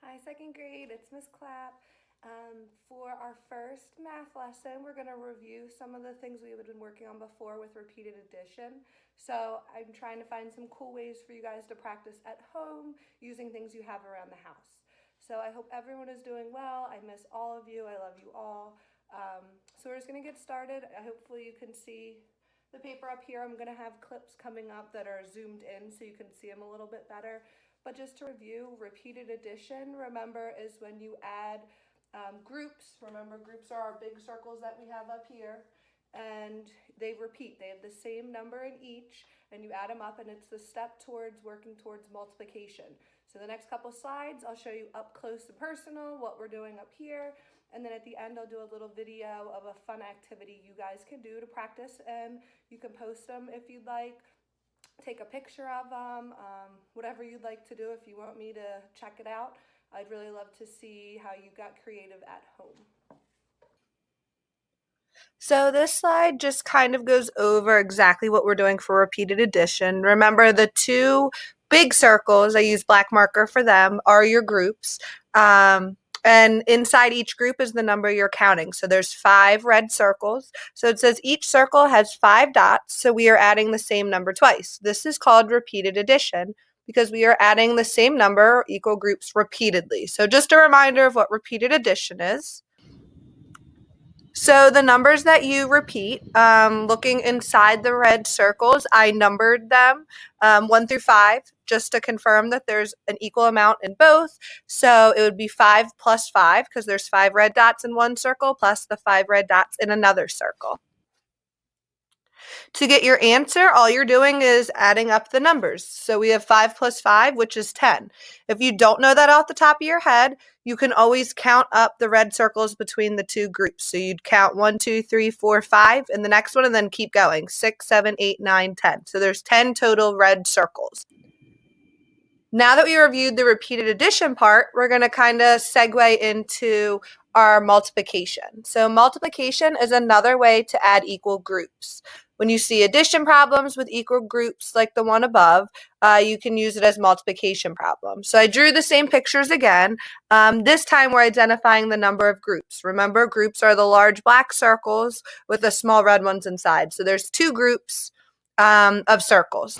Hi, second grade, it's Miss Klapp. For our first math lesson, we're going to review some of the things we have been working on before with repeated addition. So I'm trying to find some cool ways for you guys to practice at home using things you have around the house. So I hope everyone is doing well. I miss all of you. I love you all. So we're just going to get started. Hopefully you can see the paper up here. I'm going to have clips coming up that are zoomed in so you can see them a little bit better. But just to review, repeated addition, remember, is when you add groups. Remember, groups are our big circles that we have up here. And they repeat. They have the same number in each, and you add them up, and it's the step towards working towards multiplication. So the next couple slides, I'll show you up close and personal what we're doing up here. And then at the end, I'll do a little video of a fun activity you guys can do to practice, and you can post them if you'd like. Take a picture of them, whatever you'd like to do. If you want me to check it out, I'd really love to see how you got creative at home. So this slide just kind of goes over exactly what we're doing for repeated addition. Remember, the two big circles, I use black marker for them, are your groups. And inside each group is the number you're counting. So there's 5 red circles. So it says each circle has 5 dots, so we are adding the same number twice. This is called repeated addition because we are adding the same number, equal groups, repeatedly. So just a reminder of what repeated addition is. So the numbers that you repeat, looking inside the red circles, I numbered them 1 through 5 just to confirm that there's an equal amount in both. So it would be 5 plus 5 because there's 5 red dots in one circle plus the 5 red dots in another circle. To get your answer, all you're doing is adding up the numbers. So we have 5 plus 5, which is 10. If you don't know that off the top of your head, you can always count up the red circles between the two groups. So you'd count 1, 2, 3, 4, 5 in the next one and then keep going. 6, 7, 8, 9, 10. So there's 10 total red circles. Now that we reviewed the repeated addition part, we're going to kind of segue into our multiplication. So multiplication is another way to add equal groups. When you see addition problems with equal groups like the one above, you can use it as multiplication problems. So I drew the same pictures again. This time we're identifying the number of groups. Remember, groups are the large black circles with the small red ones inside. So there's 2 groups of circles.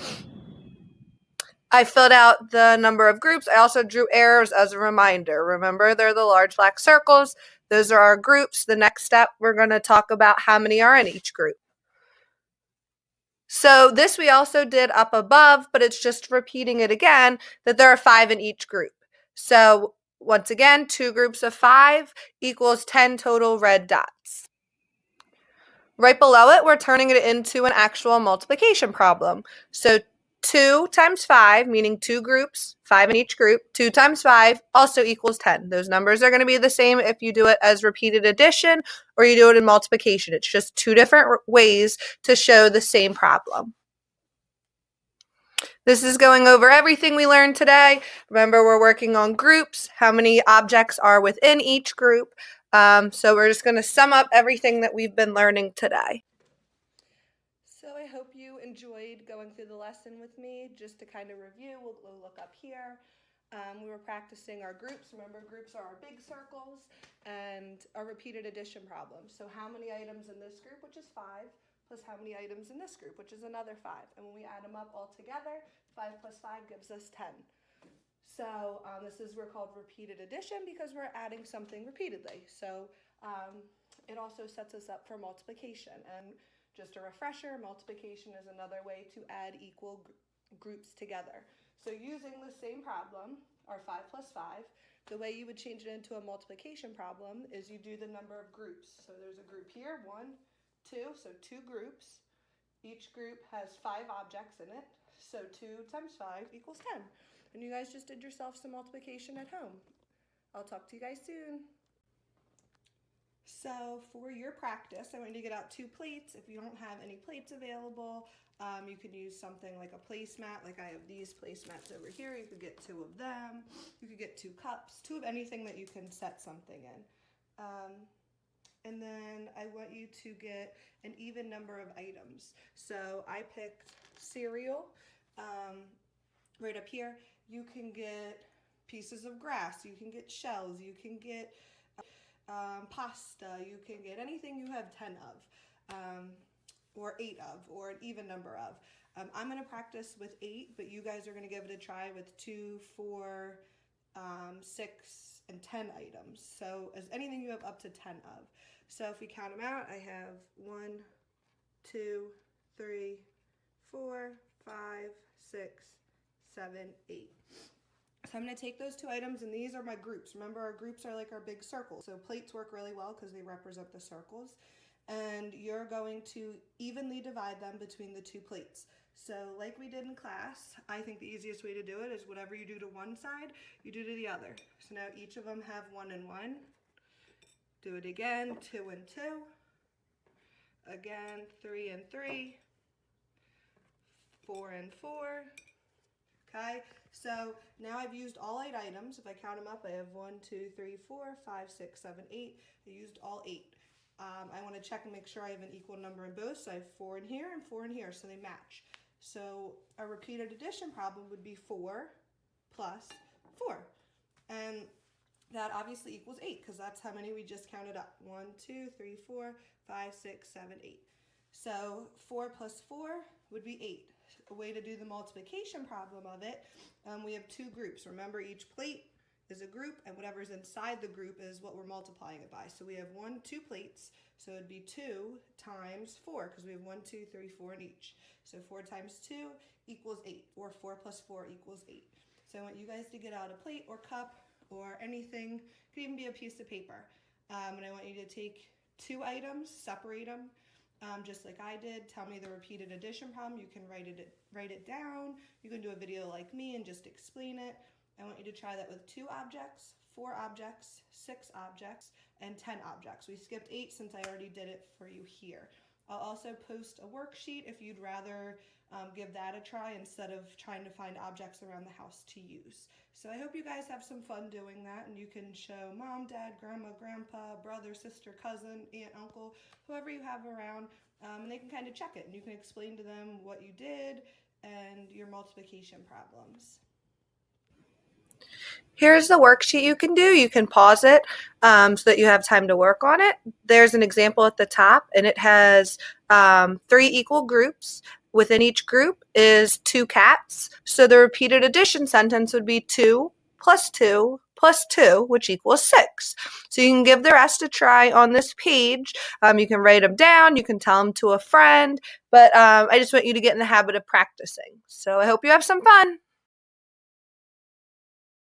I filled out the number of groups. I also drew arrows as a reminder. Remember, they're the large black circles. Those are our groups. The next step, we're going to talk about how many are in each group. So this we also did up above, but it's just repeating it again, that there are 5 in each group. So once again, 2 groups of 5 equals 10 total red dots. Right below it, we're turning it into an actual multiplication problem. So 2 times 5, meaning 2 groups, 5 in each group, 2 times 5 also equals 10. Those numbers are going to be the same if you do it as repeated addition or you do it in multiplication. It's just 2 different ways to show the same problem. This is going over everything we learned today. Remember, we're working on groups, how many objects are within each group. So we're just going to sum up everything that we've been learning today. So I hope you enjoyed going through the lesson with me. Just to kind of review, we'll look up here. We were practicing our groups. Remember, groups are our big circles and our repeated addition problem. So how many items in this group, which is 5, plus how many items in this group, which is another 5. And when we add them up all together, 5 plus 5 gives us 10. So we're called repeated addition because we're adding something repeatedly. So it also sets us up for multiplication. And just a refresher, multiplication is another way to add equal groups together. So using the same problem, our 5 plus 5, the way you would change it into a multiplication problem is you do the number of groups. So there's a group here, 1, 2, so 2 groups. Each group has 5 objects in it, so 2 times 5 equals 10. And you guys just did yourself some multiplication at home. I'll talk to you guys soon. So for your practice, I want you to get out 2 plates. If you don't have any plates available, you could use something like a placemat. Like I have these placemats over here. You could get 2 of them. You could get 2 cups, 2 of anything that you can set something in. And then I want you to get an even number of items. So I picked cereal right up here. You can get pieces of grass, you can get shells, you can get pasta, you can get anything you have 10 of, or 8 of, or an even number of. I'm going to practice with 8, but you guys are going to give it a try with 2, 4, 6, and 10 items. So as anything you have up to 10 of. So if we count them out, I have 1, 2, 3, 4, 5, 6, 7, 8. So I'm going to take those 2 items, and these are my groups. Remember, our groups are like our big circles. So plates work really well because they represent the circles. And you're going to evenly divide them between the 2 plates. So like we did in class, I think the easiest way to do it is whatever you do to one side, you do to the other. So now each of them have 1 and 1. Do it again, 2 and 2. Again, 3 and 3. 4 and 4. Okay, so now I've used all 8 items. If I count them up, I have 1, 2, 3, 4, 5, 6, 7, 8. I used all 8. I want to check and make sure I have an equal number in both. So I have 4 in here and 4 in here, so they match. So a repeated addition problem would be 4 plus 4. And that obviously equals 8 because that's how many we just counted up. 1, 2, 3, 4, 5, 6, 7, 8. So 4 plus 4 would be 8. A way to do the multiplication problem of it, we have 2 groups. Remember, each plate is a group, and whatever's inside the group is what we're multiplying it by. So we have 2 plates, so it'd be 2 times 4, because we have 1, 2, 3, 4 in each. So 4 times 2 equals 8, or 4 plus 4 equals 8. So I want you guys to get out a plate or cup or anything. It could even be a piece of paper. And I want you to take 2 items, separate them, just like I did. Tell me the repeated addition problem. You can write it down. You can do a video like me and just explain it. I want you to try that with 2 objects, 4 objects, 6 objects, and 10 objects. We skipped 8 since I already did it for you here. I'll also post a worksheet if you'd rather give that a try instead of trying to find objects around the house to use. So I hope you guys have some fun doing that, and you can show mom, dad, grandma, grandpa, brother, sister, cousin, aunt, uncle, whoever you have around, and they can kind of check it, and you can explain to them what you did and your multiplication problems. Here's the worksheet you can do. You can pause it so that you have time to work on it. There's an example at the top, and it has 3 equal groups. Within each group is 2 cats. So the repeated addition sentence would be 2 plus 2 plus 2, which equals 6. So you can give the rest a try on this page. You can write them down. You can tell them to a friend. But I just want you to get in the habit of practicing. So I hope you have some fun.